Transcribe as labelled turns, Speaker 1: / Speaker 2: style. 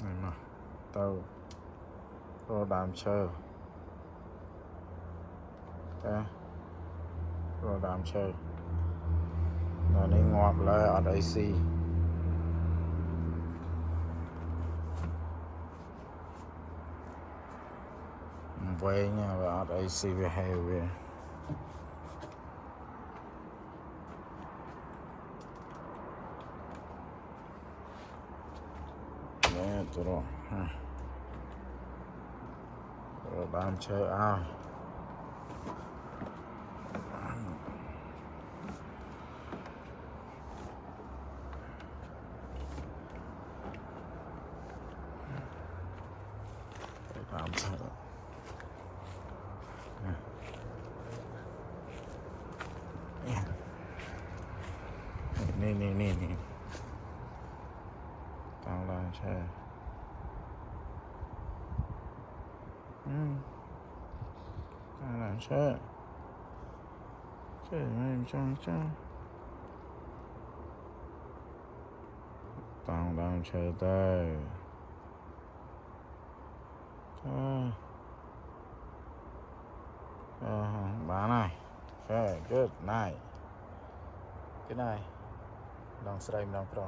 Speaker 1: mà tàu rồi đàm chơi rồi đàm chơi là đi ngọt lại ở đây xì về nha và ở đây xì về hè về nè tụi nó rồi đàm chơi đàm chơi nè tao đàm chơi tao đàm chơi chơi em cho tao đàm chơi tới bán này okay good này cái này đồng stream đồng pro